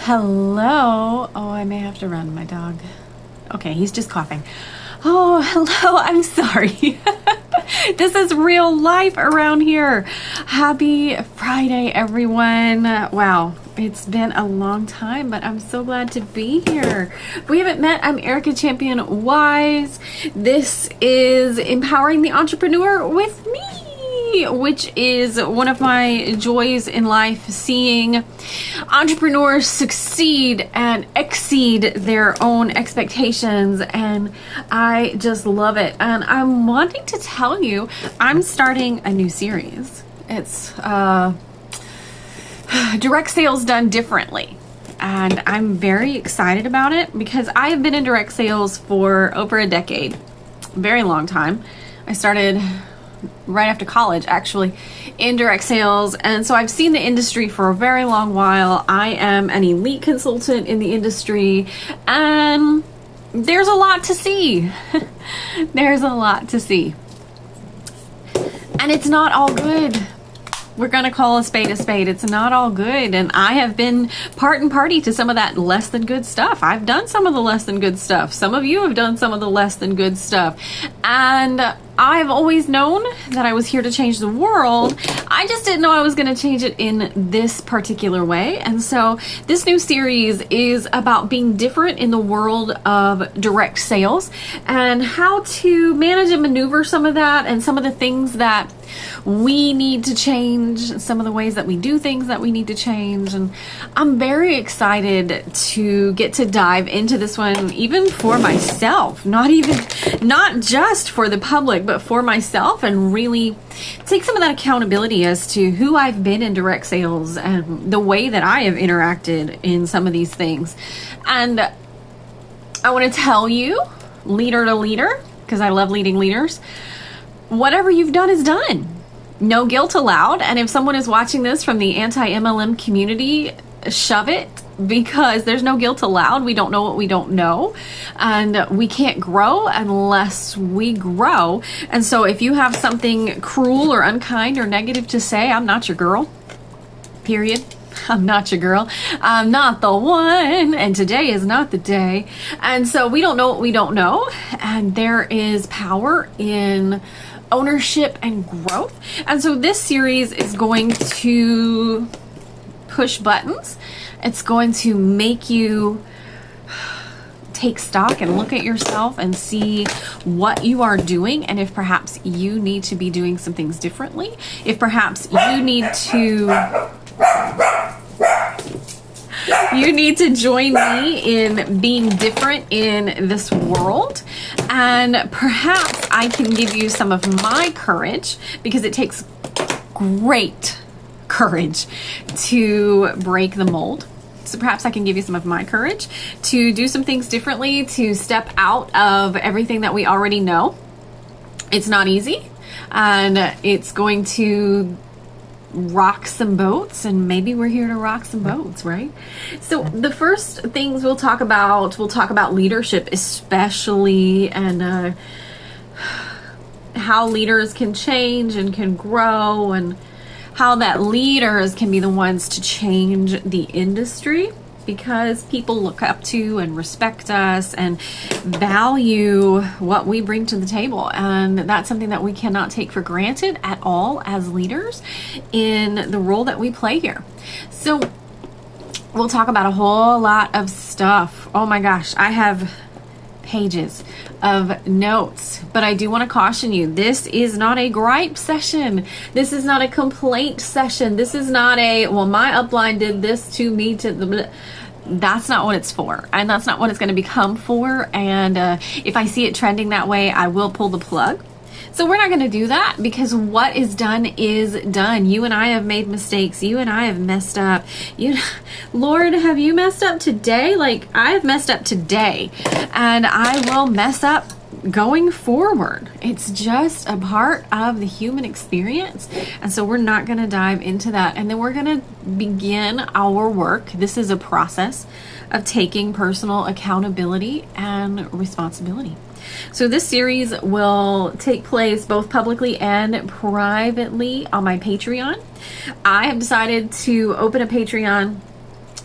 Hello. Oh, I may have to run my dog. Okay, he's just coughing. Oh, hello. I'm sorry. This is real life around here. Happy Friday, everyone. Wow, it's been a long time, but I'm so glad to be here. If we haven't met, I'm Erica Champion Wise. This is Empowering the Entrepreneur with me, which is one of my joys in life, seeing entrepreneurs succeed and exceed their own expectations, and I just love it. And I'm wanting to tell you, I'm starting a new series. It's direct sales done differently. And I'm very excited about it because I have been in direct sales for over a decade, very long time. I started right after college, actually, in direct sales. And so I've seen the industry for a very long while. I am an elite consultant in the industry, and there's a lot to see. There's a lot to see. And it's not all good. We're going to call a spade a spade. It's not all good. And I have been part and party to some of that less than good stuff. I've done some of the less than good stuff. Some of you have done some of the less than good stuff. And I've always known that I was here to change the world. I just didn't know I was going to change it in this particular way. And so this new series is about being different in the world of direct sales and how to manage and maneuver some of that, and some of the things that we need to change, some of the ways that we do things that we need to change. And I'm very excited to get to dive into this one, even for myself, not just for the public, but for myself, and really take some of that accountability as to who I've been in direct sales and the way that I have interacted in some of these things. And I want to tell you, leader to leader, because I love leading leaders, whatever you've done is done. No guilt allowed. And if someone is watching this from the anti-MLM community, shove it, because there's no guilt allowed. We don't know what we don't know, and we can't grow unless we grow. And so if you have something cruel or unkind or negative to say, I'm not your girl, period. I'm not your girl. I'm not the one. And today is not the day. And so we don't know what we don't know. And there is power in ownership and growth. And so this series is going to push buttons. It's going to make you take stock and look at yourself and see what you are doing, and if perhaps you need to be doing some things differently, if perhaps you need to join me in being different in this world. And perhaps I can give you some of my courage, because it takes great courage to break the mold. So perhaps I can give you some of my courage to do some things differently, to step out of everything that we already know. It's not easy, and it's going to rock some boats, and maybe we're here to rock some boats, right? So the first things we'll talk about leadership, especially, and how leaders can change and can grow, and how that leaders can be the ones to change the industry, because people look up to and respect us and value what we bring to the table. And that's something that we cannot take for granted at all as leaders in the role that we play here. So we'll talk about a whole lot of stuff. Oh my gosh, I have pages of notes, but I do want to caution you, this is not a gripe session. This is not a complaint session. This is not a, well, my upline did this to me, to the, that's not what it's for, and that's not what it's going to become for. And if I see it trending that way, I will pull the plug. So we're not going to do that, because what is done is done. You and I have made mistakes. You and I have messed up. Lord, have you messed up today? Like, I have messed up today, and I will mess up going forward. It's just a part of the human experience. And so we're not going to dive into that. And then we're going to begin our work. This is a process of taking personal accountability and responsibility. So this series will take place both publicly and privately on my Patreon. I have decided to open a Patreon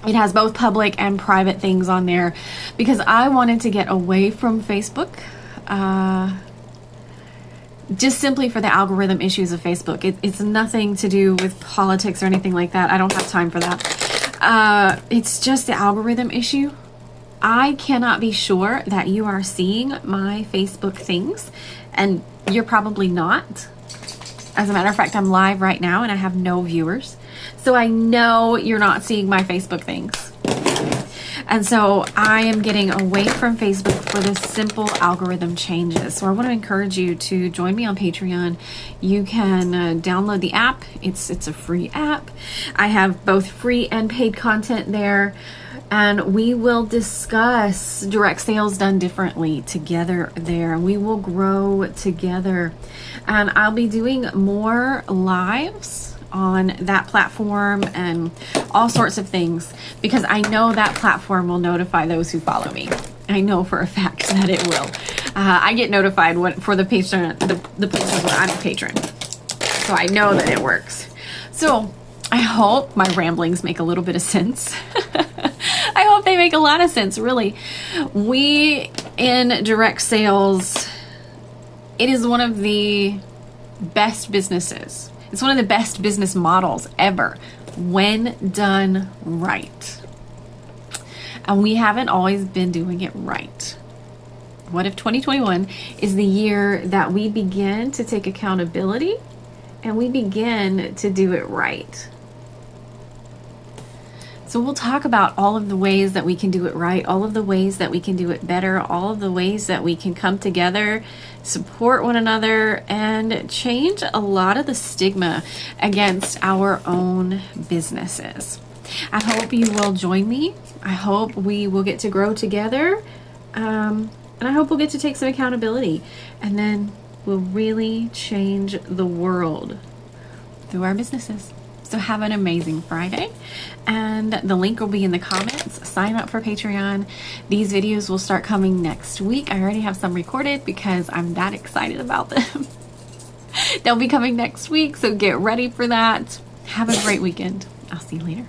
It has both public and private things on there because I wanted to get away from Facebook. Just simply for the algorithm issues of Facebook. It's nothing to do with politics or anything like that. I don't have time for that. It's just the algorithm issue. I cannot be sure that you are seeing my Facebook things, and you're probably not. As a matter of fact, I'm live right now and I have no viewers. So I know you're not seeing my Facebook things. And so I am getting away from Facebook for this simple algorithm changes. So I want to encourage you to join me on Patreon. You can download the app. It's a free app. I have both free and paid content there. And we will discuss direct sales done differently together there. We will grow together. And I'll be doing more lives on that platform and all sorts of things because I know that platform will notify those who follow me. I know for a fact that it will. I get notified for the patron, the places where I'm a patron. So I know that it works. So I hope my ramblings make a little bit of sense. I hope they make a lot of sense, really. We in direct sales, it is one of the best businesses. It's one of the best business models ever when done right. And we haven't always been doing it right. What if 2021 is the year that we begin to take accountability and we begin to do it right? So we'll talk about all of the ways that we can do it right, all of the ways that we can do it better, all of the ways that we can come together, support one another, and change a lot of the stigma against our own businesses. I hope you will join me. I hope we will get to grow together. And I hope we'll get to take some accountability. And then we'll really change the world through our businesses. So have an amazing Friday, and the link will be in the comments. Sign up for Patreon. These videos will start coming next week. I already have some recorded because I'm that excited about them. They'll be coming next week, so get ready for that. Have a great weekend. I'll see you later.